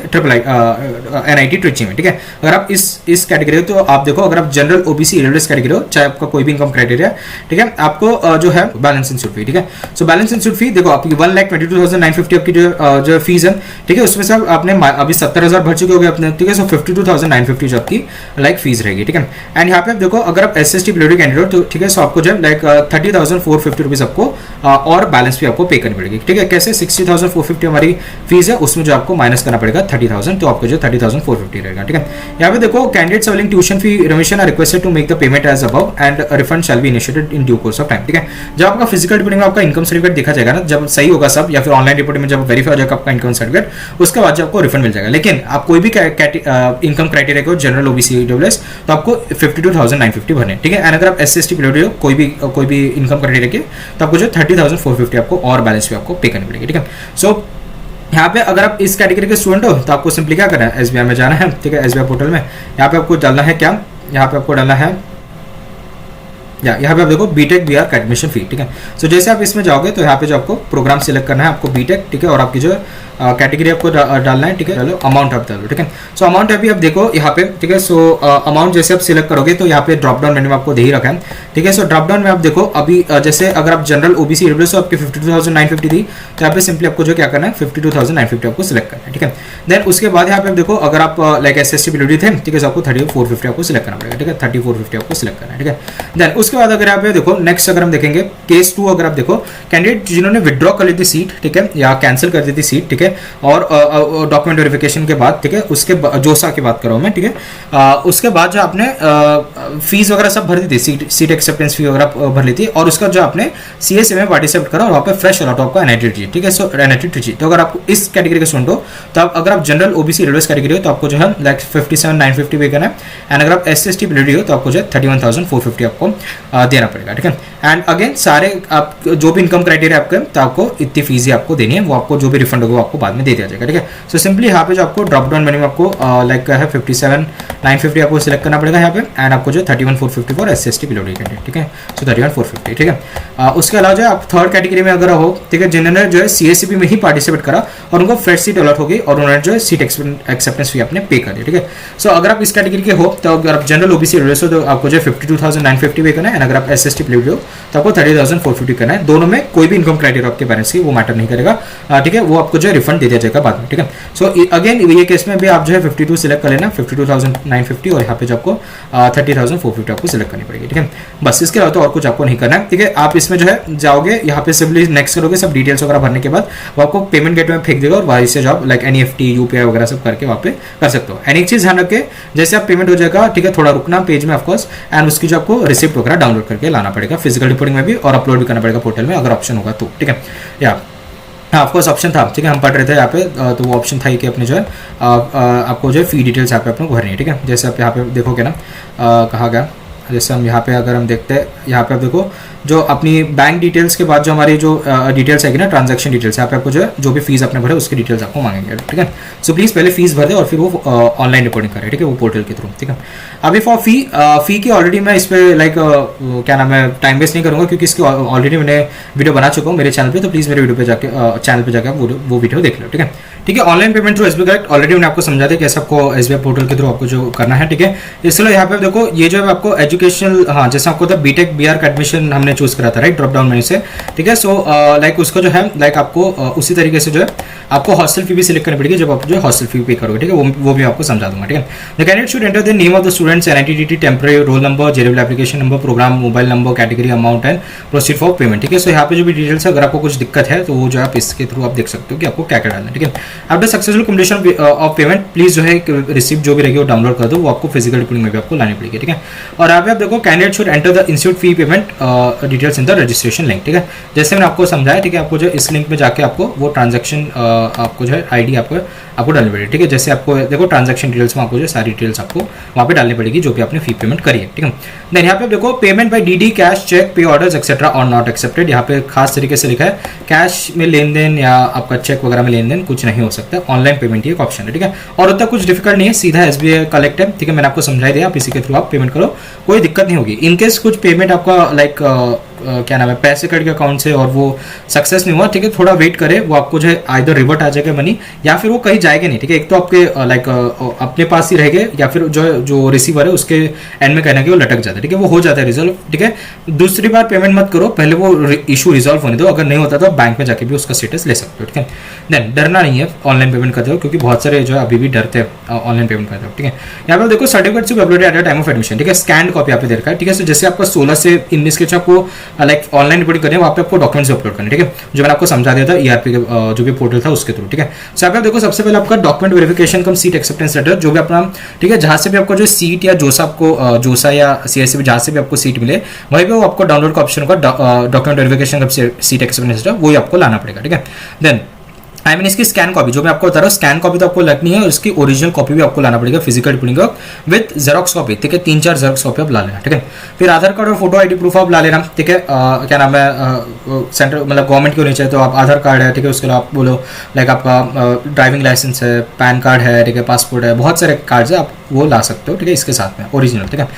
NIT ट्रिची में। ठीक है। अगर आप इस कैटेगरी हो तो आप देखो, अगर आप जनरल OBC EWS कैटेगरी हो, चाहे आपका कोई भी इनकम क्राइटेरिया, ठीक है, आपको जो है बैलेंस इंस्टीट्यूट फी। ठीक है। सो बैलेंस इंस्टीट्यूट फी देखो आपकी 1,22,950 आपकी जो फीस है। ठीक है। उसमें से आपने अभी 70,000 भर चुके हो गए अपने। ठीक है। सो 52,950 जो आपकी लाइक फीस रहेगी। ठीक है। एंड यहाँ पे आप देखो अगर आप SST PWD कैंडिडेट हो तो ठीक है, सो आपको जो है लाइक 30,450 रुपीज आपको और बैलेंस भी आपको पे करनी पड़ेगी। ठीक है। कैसे 60,450 हमारी फीस है, उसमें जो आपको माइनस करना पड़ेगा 30,000, तो आपको जो 30,450 रहेगा। ठीक है। यहाँ पे देखो candidates selling tuition fee remission are requested to make the payment as above and refund shall be initiated in due course of time. ठीक है। जब आपका फिजिकल रिपोर्टिंग में आपका इनकम सर्टिफिकेट देखा जाएगा ना, जब सही होगा सब, या फिर ऑनलाइन रिपोर्टिंग में जब वेरीफाई हो जाएगा आपका इनकम सर्टिफिकेट, उसके बाद जो आपको रिफंड मिल जाएगा। लेकिन आप कोई भी इनकम क्राइटेरिया को जनरल OBC EWS तो आपको 52,950 भरने। ठीक है। एंड अगर आप SST PWD हो कोई भी इनकम क्राइटेरिया के, तो आपको जो 30,450 आपको और बैलेंस भी आपको पे करनी पड़ेगी। ठीक है। सो यहाँ पे अगर आप इस कैटेगरी के स्टूडेंट हो तो आपको सिंपली क्या करना है, SBI में जाना है। ठीक है। SBI पोर्टल में यहाँ पे आपको डालना है क्या, यहाँ पे आपको डालना है यहाँ पे आप देखो BTech BR का एडमिशन फी। ठीक है। सो जैसे आप इसमें जाओगे तो यहाँ पे जो आपको प्रोग्राम सिलेक्ट करना है आपको BTech। ठीक है। और आपकी जो कैटेगरी आपको डालना है। ठीक है। डालो अमाउंट आप डालो। ठीक है। सो अमाउंट अभी आप देखो यहाँ पे। ठीक है। सो अमाउंट जैसे आप सिलेक्ट करोगे तो यहाँ पे ड्रॉप डाउन मेन्यू में आपको दे ही रखा है। ठीक है। सो ड्रॉप डाउन में आप देखो अभी जैसे अगर आप जनरल OBC EWS तो आपकी 52,950 थी, तो यहाँ पे सिंपली आपको जो क्या करना है 52,950 आपको सिलेक्ट करना है। ठीक है। देन उसके बाद यहाँ पे देखो अगर आप लाइक SST PWD थे, ठीक है, सो आपको 3450 आपको सिलेक्ट करना पड़ेगा। ठीक है। 3450 आपको सिलेक्ट करना है। ठीक है। देन उसके बाद अगर यहाँ पे देखो नेक्स्ट अगर हम देखेंगे केस 2, अगर आप देखो कैंडिडेट जिन्होंने विड्रॉ कर ली थी सीट, ठीक है, या कैंसिल कर दी थी सीट, ठीक है, और डॉक्यूमेंट वेरिफिकेशन के बाद, ठीक है, उसके जोसा की बात कर रहा हूं मैं। ठीक है। उसके बाद जो आपने फीस वगैरह सब भर दी थी, सीट एक्सेप्टेंस फी वगैरह भर ली थी, और उसका जो आपने CSE में पार्टिसिपेट करा और वहाँ पे फ्रेश अलॉट आपका NIT ट्रिची। ठीक है। सो NIT ट्रिची तो अगर आपको इस कैटेगरी के स्टूडेंट हो तो आप अगर आप जनरल OBC EWS कैटेगरी हो तो आपको जो है लाइक 57,950 पे करना है। एंड अगर आप SST PWD हो तो आपको जो है 31,450 आपको देना पड़ेगा। ठीक है। एंड अगेन सारे आप जो भी इनकम क्राइटेरिया आपके, तो आपको इतनी फीस ही आपको देनी है, वो आपको जो भी रिफंड होगा आपको आपको बाद में दे दिया जाएगा, ठीक है। सो सिंपली यहाँ पे जो आपको ड्रॉप डाउन मेन्यू में आपको लाइक है 57,950 आपको सिलेक्ट करना पड़ेगा यहाँ पे, एंड आपको जो 31,454 SCST PWD कैंडिडेट, ठीक है। सो 31,450, ठीक है। उसके अलावा जो है आप थर्ड कैटेगरी में अगर हो, ठीक है, जिन्होंने जो है CACP में ही पार्टिसिपेट करा और उनको फ्रेश सीट अलॉट हो गई और उन्होंने जो है सीट एक्सेप्टेंस फी आपने पे कर दी, ठीक है। सो अगर आप इस कैटेगरी के हो तो अगर आप जनरल OBC हो तो आपको जो 52,950 पे करना है, एंड अगर आप SST PWD हो तो आपको 30,450 करना है। दोनों में कोई भी इनकम क्राइटेरिया आपके पेरेंट्स की वो मैटर नहीं करेगा, ठीक है। वो आपको जो है रिफंड दे दिया जाएगा बाद में, ठीक है। सो अगेन ये केस में भी आप जो है 52 सिलेक्ट कर लेना, 52,950, और यहाँ पे जो आपको 30,450 आपको सिलेक्ट करनी पड़ेगी, ठीक है। बस इसके अलावा तो और कुछ आपको नहीं करना है, ठीक है। आप इसमें जो है जाओगे, यहाँ पे सिंपली नेक्स्ट करोगे, सब डिटेल्स वगैरह भरने के बाद वो आपको पेमेंट गेटवे में फेंक देगा और वहीं से जो आप लाइक NEFT UPI वगैरह सब करके वहाँ पे कर सकते हो। एंड एक चीज ध्यान रखे, जैसे आप पेमेंट हो जाएगा, ठीक है, थोड़ा रुकना पेज में ऑफकोर्स, एंड उसकी जो आपको रिसिप्ट वगैरह डाउनलोड करके लाना पड़ेगा फिजिकल रिपोर्टिंग में भी, और अपलोड भी करना पड़ेगा पोर्टल में अगर ऑप्शन होगा तो, ठीक है। या हाँ ऑफकोर्स ऑप्शन था, ठीक है, हम पढ़ रहे थे यहाँ पे, तो वो ऑप्शन था कि अपने जो है आपको जो है फी डिटेल्स यहाँ पे अपने भरनी है, ठीक है। जैसे आप यहाँ पे देखोगे ना, कहा गया, जैसे हम यहाँ पे अगर हम देखते हैं, यहाँ पे आप देखो जो अपनी बैंक डिटेल्स के बाद जो हमारी जो डिटेल्स आएगी ना, ट्रांजैक्शन डिटेल्स, यहाँ पे आपको जो है जो भी फीस आपने भरे उसकी डिटेल्स आपको मांगेंगे, ठीक है। सो प्लीज़ पहले फीस भर दे और फिर वो ऑनलाइन रिपोर्टिंग करें, ठीक है, वो पोर्टल के थ्रू, ठीक है। अभी फॉर फी की ऑलरेडी मैं इस पर लाइक क्या नाम है, टाइम वेस्ट नहीं करूँगा क्योंकि इसकी ऑलरेडी मैंने वीडियो बना चुका हूँ मेरे चैनल पर, तो प्लीज़ मेरे वीडियो पे जाके चैनल पर जाकर वो वीडियो देख लो, ठीक है। ठीक है, online payment through SBI collect already मैंने आपको समझा दिया कैसे आपको SBI पोर्टल के थ्रू आपको जो करना है, ठीक है। इसलिए यहाँ पे देखो ये जो है आपको एजुकेशनल, हाँ जैसे आपको था BTech BR का एडमिशन हमने चूज करा था, राइट, ड्रॉप डाउन मेन्यू से, ठीक है। सो लाइक उसको जो है लाइक आपको उसी तरीके से जो है आपको हॉस्टल फी भी सिलेक्ट करनी पड़ेगी जब आप जो हॉस्टल फी पे करोगे, ठीक है, वो भी आपको समझा दूंगा, ठीक है। The candidate should enter the name of the students, NITT temporary roll number, जेरेबल application number, program mobile number, category, amount and proceed for payment, ठीक है। सो यहाँ पे जो भी डिटेल्स है, अगर आपको कुछ दिक्कत है तो वो जो आप इसके थ्रू आप देख सकते हो कि आपको क्या क्या डालना है, ठीक है। After successful completion of payment please जो है रिसिप्ट जो भी रहेगी वो डाउनलोड कर दो, वो आपको फिजिकल रिपोर्टिंग में भी आपको लानी पड़ेगी, ठीक है। और यहाँ पे आप देखो candidate should enter the institute fee payment details in the registration link, ठीक है। जैसे मैंने आपको समझाया, ठीक है, आपको जो इस लिंक में जाके आपको वो ट्रांजैक्शन आपको जो है ID आपको डालनी पड़ेगी, ठीक है। जैसे आपको देखो ट्रांजैक्शन डिटेल्स में आपको जो सारी डिटेल्स आपको वहाँ पे डालनी पड़ेगी जो भी आपने फी पेमेंट करी है, ठीक है। देन यहाँ पे देखो payment by DD, cash, cheque, pay orders etcetera are not accepted, यहाँ पे खास तरीके से लिखा है कैश में लेन देन या आपका चेक वगैरह में लेन देन कुछ नहीं हो सकता, ऑनलाइन पेमेंट ही एक ऑप्शन है, ठीक है। और उतना कुछ डिफिकल्ट नहीं है, सीधा SBI कलेक्ट है, ठीक है, मैंने आपको समझाई दिया, आप इसी के थ्रू आप पेमेंट करो, कोई दिक्कत नहीं होगी। इनकेस कुछ पेमेंट आपका लाइक क्या नाम है पैसे कट के अकाउंट से और वो सक्सेस नहीं हुआ, ठीक है, थोड़ा वेट करे, वो आपको जो है आइदर रिवर्ट आ जाएगा मनी या फिर वो कहीं जाएगा नहीं, ठीक है। एक तो आपके लाइक अपने पास ही रहेंगे या फिर जो रिसीवर है उसके एंड में कहना कि वो लटक जाता है, ठीक है, वो हो जाता है रिजॉल्व, ठीक है। दूसरी बार पेमेंट मत करो, पहले वो इशू रिजॉल्व होने दो, अगर नहीं होता तो बैंक में जाके भी उसका स्टेटस ले सकते हो, ठीक है। देन डरना नहीं है ऑनलाइन पेमेंट करते हो, क्योंकि बहुत सारे जो है अभी भी डरते हैं ऑनलाइन पेमेंट करते हो, ठीक है। यहाँ पर देखो certificate to uploaded at the time of admission, ठीक है, स्कैन कॉपी यहाँ पे दे रखा है, ठीक है। सो जैसे आपका 16 से 19 के आपको लाइक ऑनलाइन रिपोर्टिंग करनी है, वहाँ पे आपको डॉक्यूमेंट्स अपलोड करने, ठीक है, जो मैंने आपको समझा दिया था ERP के जो भी पोर्टल था उसके थ्रू, ठीक है। सो आप देखो सबसे पहले आपका डॉक्यूमेंट वेरिफिकेशन कम सीट एक्सेप्टेंस लेटर, जो भी अपना, ठीक है, जहाँ से भी आपको जो सीट या जोसा आपको जोसा या CICP जहाँ से भी आपको सीट मिले वहीं पे वो आपको डाउनलोड का ऑप्शन होगा, डॉक्यूमेंट वेरिफिकेशन कम सीट एक्सेप्टेंस लेटर, वही आपको लाना पड़ेगा, ठीक है। देन आई मीन इसकी स्कैन कॉपी जो मैं आपको बता रहा हूँ, स्कैन कॉपी तो आपको लगनी है और इसकी ओरिजिनल कॉपी भी आपको लाना पड़ेगा physical reporting with xerox copy, ठीक है, 3-4 जेरोक्स कॉपी आप ला लेना, ठीक है। फिर आधार कार्ड और फोटो ID प्रूफ आप ला लेना, ठीक है। क्या नाम है सेंट्रल मतलब गवर्नमेंट के होने चाहिए, तो आप आधार कार्ड है, ठीक है, उसके अलावा आप बोलो लाइक आपका ड्राइविंग लाइसेंस है, पैन कार्ड है, ठीक है, पासपोर्ट है, बहुत सारे कार्ड है, आप वो ला सकते हो, ठीक है, इसके साथ में ओरिजिनल, ठीक है।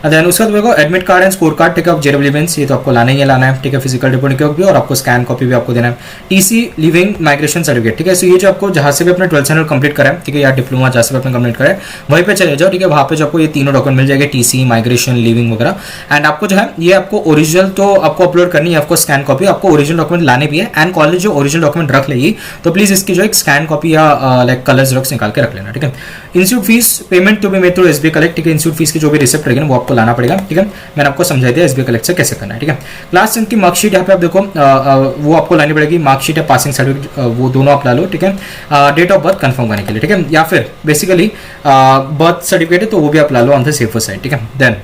देन उसके बाद देखो admit card and score card, ठीक है, जेरेबल इवेंट्स ये तो आपको लाना ही है, लाना है, ठीक है, फिजिकल रिपोर्टिंग भी, और आपको स्कैन कॉपी भी आपको देना है, TC लिविंग माइग्रेशन सर्टिफिकेट, ठीक है। सो ये जो आपको जहाँ से भी अपने 12th स्टैंडर्ड कंप्लीट करा है, ठीक है, या डिप्लोमा जहाँ से भी अपने कंप्लीट करा है वहीं पे चले जाओ, ठीक है, वहाँ पे जो आपको ये तीनों डॉक्यूमेंट मिल जाएंगे, TC, माइग्रेशन, लिविंग वगैरह, एंड आपको जो है ये आपको ओरिजिनल तो आपको अपलोड करनी है, आपको स्कैन कॉपी आपको ओरिजिनल डॉक्यूमेंट लाने भी है, एंड कॉलेज जो ओरिजिनल डॉक्यूमेंट रख लेगी तो प्लीज इसकी जो एक स्कैन कॉपी या लाइक कलर जेरॉक्स निकाल के रख लेना, ठीक है। Institute fees payment to be made through SBI collect, ठीक है, इंस्टीट्यूट फीस की जो भी रिसिप्ट रहेगी वो आपको लाना पड़ेगा, ठीक है, मैंने आपको समझा दिया SBI कलेक्ट से कैसे करना है, ठीक है। क्लास 10 की मार्कशीट यहाँ पे आप देखो वो आपको लानी पड़ेगी, मार्कशीट है, पासिंग सर्टिफिकेट, वो दोनों आप ला लो, ठीक है। डेट ऑफ बर्थ कंफर्म करने के लिए, ठीक है, या फिर बेसिकली बर्थ सर्टिफिकेट है तो वो भी आप ला लो ऑन द सेफर साइड, ठीक है। देन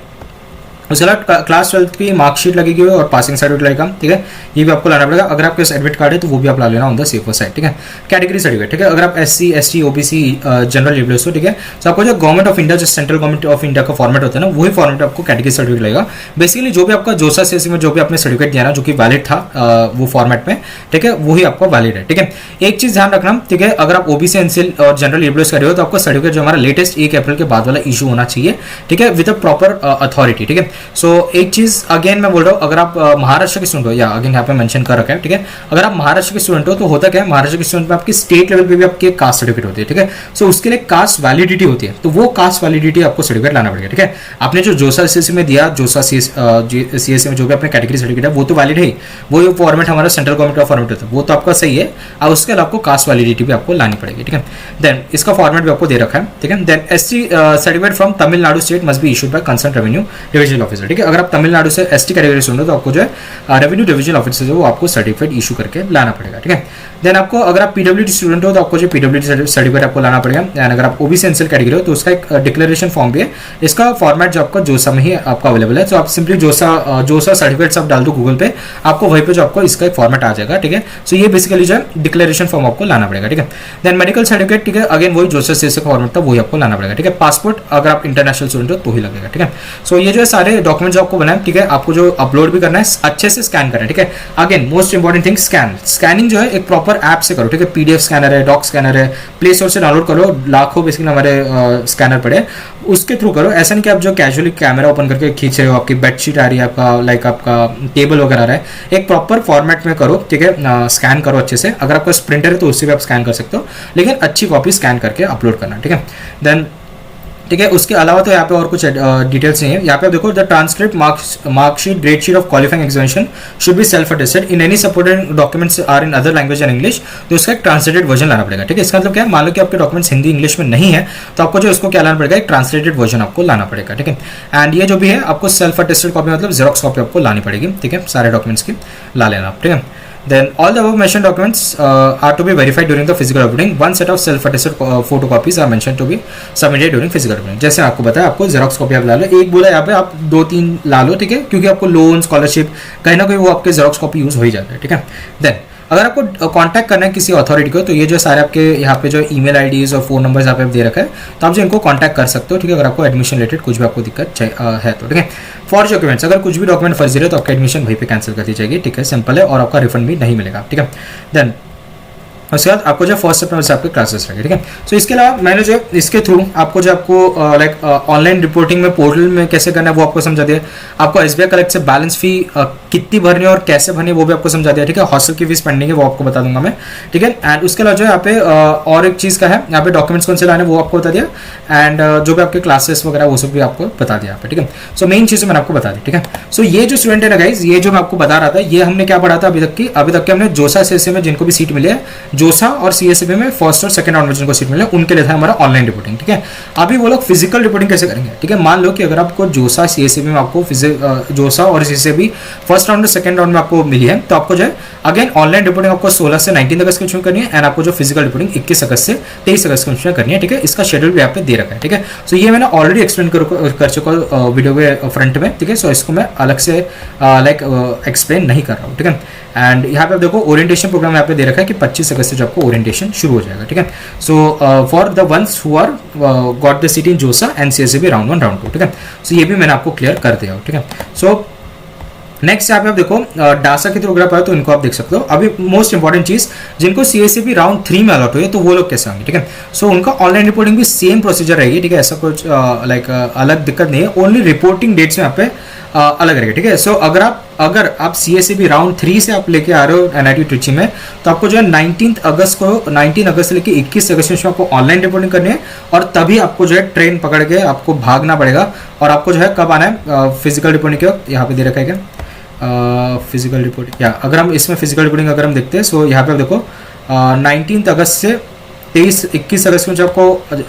उसके बाद क्लास 12 की मार्कशीट लगेगी और पासिंग सर्टिफिकेट लगेगा, ठीक है, ये भी आपको लाना पड़ेगा। अगर आपके पास एडमिट कार्ड है तो वो भी आप ला लेना ऑन द सेफर साइड, ठीक है। कैटेगरी सर्टिफिकेट, ठीक है, अगर आप SC ST OBC general EWS हो, ठीक है, तो आपको जो गवर्नमेंट ऑफ इंडिया, जो सेंट्रल गवर्नमेंट ऑफ इंडिया का फॉर्मेट होता है ना, वही फॉर्मेट आपको कैटेगरी सर्टिफिकेट लगेगा। बेसिकली जो भी आपका जोसा CSC में जो भी आपने सर्टिफिकेट दिया ना, जो कि वैलिड था वो फॉर्मेट में, ठीक है, वही आपका वैलिड है, ठीक है। एक चीज ध्यान रखना, ठीक है, अगर आप OBC NCL और जनरल ईडब्ल्यूएस कर रहे हो तो आपका सर्टिफिकेट जो हमारा लेटेस्ट 1 अप्रैल के बाद वाला इशू होना चाहिए, ठीक है, विद अ प्रॉपर अथॉरिटी, ठीक है। सो एक चीज अगेन मैं बोल रहा हूँ, अगर आप महाराष्ट्र के स्टूडेंट हो, या अगेन यहाँ पे मेंशन कर रखा है, ठीक है, अगर आप महाराष्ट्र के स्टूडेंट हो तो होता क्या है, महाराष्ट्र के स्टूडेंट में आपकी स्टेट लेवल पे भी आपकी कास्ट सर्टिफिकेट होती है, ठीक है। सो उसके लिए कास्ट वैलिडिटी होती है, तो वो कास्ट वैलिडिटी आपको सर्टिफिकेट लाना पड़ेगा, ठीक है। आपने जो जोसा CSC में दिया, जोसा CSC में जो भी अपने कैटेगरी सर्टिफिकेट है वो तो वैलिड है, वो फॉर्मेट हमारा सेंट्रल गवर्नमेंट का फॉर्मेट होता है, वो तो आपका सही है। और उसके अलावा आपको कास्ट वैलिडिटी भी आपको लानी पड़ेगी, ठीक है। देन इसका फॉर्मेट भी आपको दे रखा है, ठीक है। Then ST certificate from Tamil Nadu state must be issued by concern revenue divisional officer, ठीक है। अगर आप तमिलनाडु से ST कैटेगरी सुन रहे हो तो आपको जो है रेवेन्यू डिविजनल ऑफिसर से वो आपको सर्टिफिकेट इशू करके लाना पड़ेगा, ठीक है। देन आपको अगर आप PWD स्टूडेंट हो तो आपको जो PWD सर्टिफिकेट आपको लाना पड़ेगा। एंड अगर आप OBC NCL कैटेगरी हो तो उसका एक डिक्लेरेशन फॉर्म भी है, इसका फॉर्मेट जो आपका जोसा में ही आपका अवेलेबल है। तो आप सिंपली जोसा सर्टिफिकेट्स आप डाल दो गूगल पे, आपको वहीं पे जो आपको इसका एक फॉर्मेट आ जाएगा, ठीक है। सो ये बेसिकली जो है डिक्लेरेशन फॉर्म आपको लाना पड़ेगा, ठीक है। देन मेडिकल सर्टिफिकेट, ठीक है, अगेन वही जोसा CSC का फॉर्मेट था वही आपको लाना पड़ेगा, ठीक है। पासपोर्ट अगर आप इंटरनेशनल स्टूडेंट हो तो ही लगेगा, ठीक है। सो ये जो है सारे डॉक्यूमेंट्स आपको बनाए, ठीक है, आपको जो अपलोड भी करना है अच्छे से स्कैन करना है, ठीक है। Again most important thing scanning जो है एक प्रॉपर ऐप से करो, ठीक है। PDF स्कैनर है, डॉक स्कैनर है, प्ले स्टोर से डाउनलोड करो, लाखों बेसिकली हमारे स्कैनर पड़े, उसके थ्रू करो। ऐसा नहीं कि आप जो कैजुअली कैमरा ओपन करके खींच रहे हो, आपकी बेडशीट आ रही है, आपका लाइक आपका टेबल वगैरह आ रहा है, एक प्रॉपर फॉर्मेट में करो, ठीक है। स्कैन करो अच्छे से, अगर आपका प्रिंटर है तो उससे भी आप स्कैन कर सकते हो, लेकिन अच्छी कॉपी स्कैन करके अपलोड करना, ठीक है। देन ठीक है, उसके अलावा तो यहाँ पे और कुछ डिटेल्स नहीं है। यहाँ पे आप देखो, the transcript marksheet grade sheet of qualifying examination should be self attested in any supported documents are in other language and English, तो उसका एक ट्रांसलेटेड वर्जन लाना पड़ेगा, ठीक है। इसका मतलब क्या है, मान लो कि आपके डॉक्यूमेंट्स हिंदी इंग्लिश में नहीं है तो आपको जो इसको क्या लाना पड़ेगा, एक ट्रांसलेटेड वर्जन आपको लाना पड़ेगा, ठीक है। एंड ये जो भी है आपको सेल्फ अटेस्टेड कॉपी मतलब जेरोक्स कॉपी आपको लानी पड़ेगी, ठीक है, सारे डॉक्यूमेंट्स की ला लेना, ठीक है। Then all the above mentioned documents are to be verified during the physical opening. One set of self-attested photocopies are mentioned to be submitted during physical opening. जैसे आपको बताया, आपको जेरोक्स कॉपी आप ला लो, एक बोला यहाँ पे आप 2-3 ला लो, ठीक है, क्योंकि आपको लोन स्कॉलरशिप कहीं ना कहीं वो आपके जेरोक्स कॉपी यूज हो ही जाता है, ठीक है। देन अगर आपको कांटेक्ट करना है किसी अथॉरिटी को तो ये जो सारे आपके यहाँ पे जो ईमेल आईडीज और फोन नंबर्स आप दे रखा है तो आप जो इनको कांटेक्ट कर सकते हो, ठीक है, अगर आपको एडमिशन रिलेटेड कुछ भी आपको दिक्कत है तो, ठीक है। फॉर डॉक्यूमेंट्स, अगर कुछ भी डॉक्यूमेंट फर्जी रहे तो आपका एडमिशन वहीं पे कैंसिल कर दी जाएगी, ठीक है, सिंपल है, और आपका रिफंड भी नहीं मिलेगा, ठीक है। देन उसके बाद आपको जो फर्स्ट सितंबर से आपके क्लासेस रहेंगे, ठीक है। सो इसके अलावा मैंने जो इसके थ्रू आपको जो आपको लाइक ऑनलाइन रिपोर्टिंग में पोर्टल में कैसे करना है वो आपको समझा दिया। आपको SBI कलेक्ट से बैलेंस फी कितनी भरनी है और कैसे भरनी है वो भी आपको समझा दिया, ठीक है। हॉस्टल की फीस पेंडिंग है वो आपको बता दूंगा मैं, ठीक है। एंड उसके अलावा जो यहाँ पे और एक चीज़ का है, यहाँ पे डॉक्यूमेंट्स कौन से लाने वो आपको बता दिया। एंड जो भी आपके क्लासेस वगैरह वो सब भी आपको बता दिया यहाँ पे, ठीक है। सो मेन चीज़ें मैंने आपको बता दी, ठीक है। सो ये जो स्टूडेंट है ना गाइज, ये जो मैं आपको बता रहा था, ये हमने क्या पढ़ा था अभी तक के हमने जोसा CSC में जिनको भी सीट मिली है, जोसा और CSC में फर्स्ट और सेकंड राउंड में जिनको सीट मिले उनके लिए था हमारा ऑनलाइन रिपोर्टिंग, ठीक है। अभी वो लोग फिजिकल रिपोर्टिंग कैसे करेंगे, ठीक है। मान लो कि अगर आपको जोसा CSC में आपको जोसा और CSC भी फर्स्ट राउंड और सेकंड राउंड में आपको मिली है तो आपको जो है अगेन ऑनलाइन रिपोर्टिंग आपको 16 से 19 अगस्त के बीच में करनी है। एंड आपको जो फिजिकल रिपोर्टिंग 21 अगस्त से 23 अगस्त के बीच में करनी है, ठीक है। इसका शेड्यूल भी यहाँ पे दे रखा है, ठीक है। सो ये मैंने ऑलरेडी एक्सप्लेन कर चुका हूँ वीडियो के फ्रंट में, ठीक है। सो इसको मैं अलग से लाइक एक्सप्लेन नहीं कर रहा हूँ, ठीक है। एंड यहाँ पे आप देखो ओरिएंटेशन प्रोग्राम यहाँ पे दे रखा है कि 25 अगस्त से जो आपको ओरिएंटेशन शुरू हो जाएगा, ठीक है। So for the ones who are got the seat in JoSAA and CSC B round 1 round 2, ठीक है। सो ये भी मैंने आपको क्लियर कर दिया, ठीक है। सो नेक्स्ट यहाँ पे आप देखो डासा के थ्रू अगर आप आए तो इनको आप देख सकते हो। अभी मोस्ट इंपॉर्टेंट चीज, जिनको CSC भी राउंड 3 में अलॉट हुई है तो वो लोग कैसे होंगे, ठीक है। सो उनका ऑनलाइन रिपोर्टिंग भी सेम प्रोसीजर रहेगी, ठीक है। ऐसा कुछ लाइक अलग दिक्कत नहीं है, ओनली रिपोर्टिंग डेट्स में यहाँ पे अलग रहेगा, ठीक है। सो अगर आप CSC भी राउंड 3 से आप लेके आ रहे हो NIT ट्रिची में तो आपको जो है 19 अगस्त से लेके 21 अगस्त में आपको ऑनलाइन रिपोर्टिंग करनी है और तभी आपको जो है ट्रेन पकड़ के आपको भागना पड़ेगा। और आपको जो है कब आना है फिजिकल रिपोर्टिंग के वक्त, यहाँ पे दे रखा है क्या फिजिकल रिपोर्टिंग, या अगर हम इसमें फिजिकल रिपोर्टिंग अगर हम देखते हैं सो यहाँ पे आप देखो 19 अगस्त से 21 अगस्त में जो आपको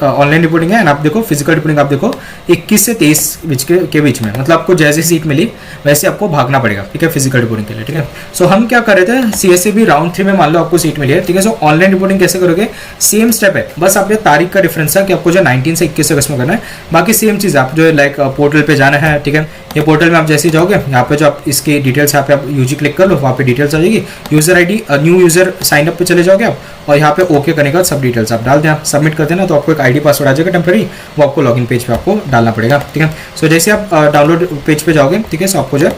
ऑनलाइन रिपोर्टिंग है। एंड आप देखो फिजिकल रिपोर्टिंग आप देखो 21 से 23 के बीच में, मतलब आपको जैसी सीट मिली वैसे आपको भागना पड़ेगा, ठीक है, फिजिकल रिपोर्टिंग के लिए, ठीक है। सो हम क्या कर रहे थे, CSC भी राउंड 3 में मान लो आपको सीट मिली है, ठीक है। सो ऑनलाइन रिपोर्टिंग कैसे करोगे, सेम स्टेप है, बस आपके तारीख का डिफरेंस है कि आपको जो 19 से 21 अगस्त में करना है, बाकी सेम चीज़ आप जो है लाइक पोर्टल पे जाना है, ठीक है। ये पोर्टल में आप जैसे ही जाओगे, यहाँ पे जो आप इसके डिटेल्स यहाँ पे आप यूजी क्लिक कर लो, वहाँ पे डिटेल्स आ जाएगी, user ID new user sign up पे चले जाओगे आप, और यहाँ पे ओके करने के बाद सब डिटेल्स आप डाल दें, आप सबमिट कर देना, तो आपको एक आईडी पासवर्ड आ जाएगा टेम्पररी, वो आपको लॉगिन पेज पे आपको डालना पड़ेगा, ठीक है। सो जैसे आप डाउनलोड पेज पे जाओगे, ठीक है, सो आपको जो है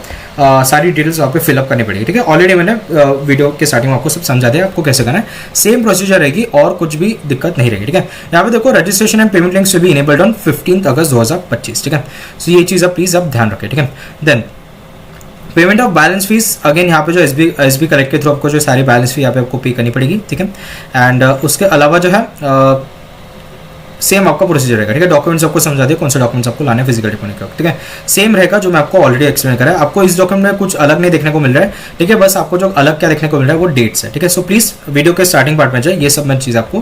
सारी डिटेल्स वहाँ पे फिलअप करनी पड़ेगी, ठीक है। ऑलरेडी मैंने वीडियो के स्टार्टिंग में आपको सब समझा दिया आपको कैसे करना है, सेम प्रोसीजर रहेगी और कुछ भी दिक्कत नहीं रहेगी, ठीक है। यहाँ पे देखो registration and payment links will be enabled on 15 अगस्त 2025, ठीक है। सो ये चीज़ आप प्लीज आप ध्यान रखें, ठीक है। Then payment of balance fees, again यहाँ पे जो एसबी कलेक्ट के थ्रू आपको जो सारी बैलेंस फी यहाँ पे आपको पे करनी पड़ेगी, ठीक है। एंड उसके अलावा जो है सेम आपका प्रोसीजर रहेगा, ठीक है। डॉक्यूमेंट्स आपको समझा दिया कौन से डॉक्यूमेंट्स आपको लाने फिजिकल डिपोजिट का, ठीक है। सेम रहेगा जो मैं आपको ऑलरेडी एक्सप्लेन करा है, आपको इस डॉक्यूमेंट में कुछ अलग नहीं देखने को मिल रहा है, ठीक है। बस आपको जो अलग क्या देखने को मिल रहा है वो डेट्स है, ठीक है। सो प्लीज वीडियो के स्टार्टिंग पार्ट में जाए, ये सब मैं चीज़ आपको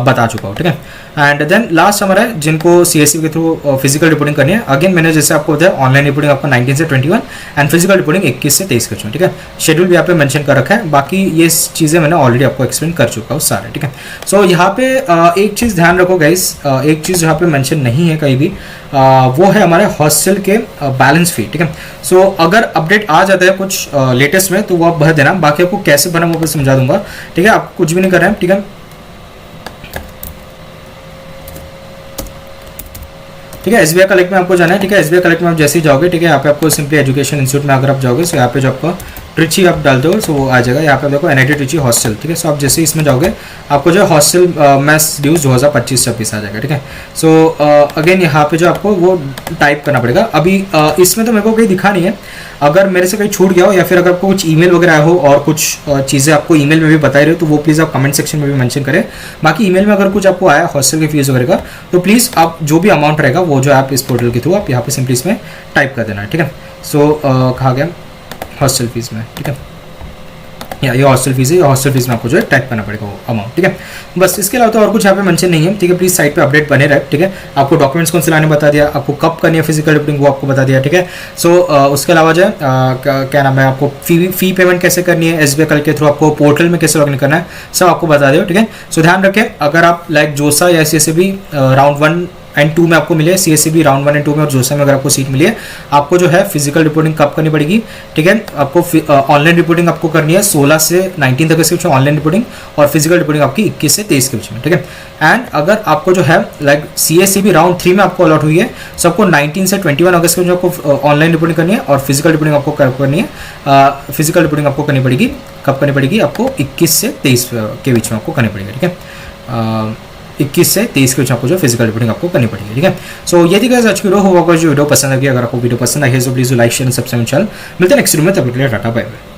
बता चुका हूँ, ठीक है। एंड देन लास्ट हमारा है जिनको सीएससी के थ्रू फिजिकल रिपोर्टिंग करनी है, अगेन मैंने जैसे आपको बताया ऑनलाइन रिपोर्टिंग आपका 19 से 21 एंड फिजिकल रिपोर्टिंग 21 से 23 कर चुका, ठीक है। शेड्यूल भी यहाँ पे मेंशन कर रखा है, बाकी ये चीज़ें मैंने ऑलरेडी आपको एक्सप्लेन कर चुका हूँ सारे, ठीक है। सो यहाँ पे एक चीज़ ध्यान रखो गाइस, एक चीज़ यहाँ पे मेंशन नहीं है कहीं भी, वो है हमारे हॉस्टल के बैलेंस फी, ठीक है। सो अगर अपडेट आ जाता है कुछ लेटेस्ट में तो वो आप भर देना, बाकी आपको कैसे भरना वो भी समझा दूंगा, ठीक है। आप कुछ भी नहीं कर रहे हैं, ठीक है, ठीक है। एसबीआई कलेक्ट में आपको जाना है, ठीक है। एसबीआई कलेक्ट में आप जैसे ही जाओगे, ठीक है, यहाँ पे आपको सिंपली एजुकेशन इंस्टीट्यूट में अगर आप जाओगे, सो यहाँ पे जो आपका ट्रिची आप डाल दो, सो वो आ जाएगा, यहाँ पे देखो एनआईटी ट्रिची हॉस्टल, ठीक है। सो आप जैसे ही इसमें जाओगे आपको जो हॉस्टल मैथ्स ड्यूज 2025-26 आ जाएगा, ठीक है। सो अगेन यहाँ पे जो आपको वो टाइप करना पड़ेगा। अभी इसमें तो मेरे को कहीं दिखा नहीं है, अगर मेरे से कहीं छूट गया हो या फिर अगर आपको कुछ ईमेल वगैरह आया हो और कुछ चीज़ें आपको ईमेल में भी बताई रहे हो तो वो प्लीज़ आप कमेंट सेक्शन में भी मेंशन करें। बाकी ईमेल में अगर कुछ आपको आया हॉस्टल की फीस वगैरह का तो प्लीज़ आप जो भी अमाउंट रहेगा वो जो आप इस पोर्टल के थ्रू आप यहाँ पे सिंपली इसमें टाइप कर देना है, ठीक है। सो कहा गया हॉस्टल फीस में, ठीक है, या ये हॉस्टल फीस है, ये हॉस्टल फीस में आपको जो है टाइप करना पड़ेगा वो अमाउंट, ठीक है। बस इसके अलावा तो और कुछ यहाँ पे मेंशन नहीं है, ठीक है। प्लीज साइट पे अपडेट बने रहे, ठीक है। आपको डॉक्यूमेंट्स कौन से लाने बता दिया, आपको कब करनी है फिजिकल रिपोर्टिंग वो आपको बता दिया, ठीक है। सो उसके अलावा जो है क्या नाम है, आपको फी पेमेंट कैसे करनी है एसबीआई कलेक्ट के थ्रू, आपको पोर्टल में कैसे लॉगिन करना है सब आपको बता दिया, ठीक है। सो ध्यान रखें, अगर आप लाइक जोसा या सीएससीबी राउंड 1 एंड 2 में आपको मिले, सीएससीबी राउंड 1 एंड 2 में और जोसा में अगर आपको सीट मिली है, आपको जो है फिजिकल रिपोर्टिंग कब करनी पड़ेगी, ठीक है। आपको ऑनलाइन रिपोर्टिंग आपको करनी है 16 से 19 तक के बीच में ऑनलाइन रिपोर्टिंग, और फिजिकल रिपोर्टिंग आपकी 21 से 23 के बीच में, ठीक है। एंड अगर आपको जो है लाइक सीएससीबी राउंड 3 में आपको अलॉट हुई है, सो आपको 19 से 21 अगस्त के बीच में आपको ऑनलाइन रिपोर्टिंग करनी है और फिजिकल रिपोर्टिंग आपको करनी है। फिजिकल रिपोर्टिंग आपको करनी पड़ेगी, कब करनी पड़ेगी, आपको 21 से 23 के बीच में आपको करनी पड़ेगी, ठीक है। 21 से 23 के बीच आपको जो फिजिकल रिपोर्टिंग आपको करनी पड़ेगी, ठीक है। सो ये थी गाइस आज की वीडियो, होगा जो वीडियो पसंद आ गया, अगर आपको वीडियो पसंद आई है तो please like share subscribe channel, मिलते हैं नेक्स्ट वीडियो में, तब तक के लिए टाटा बाय बाय।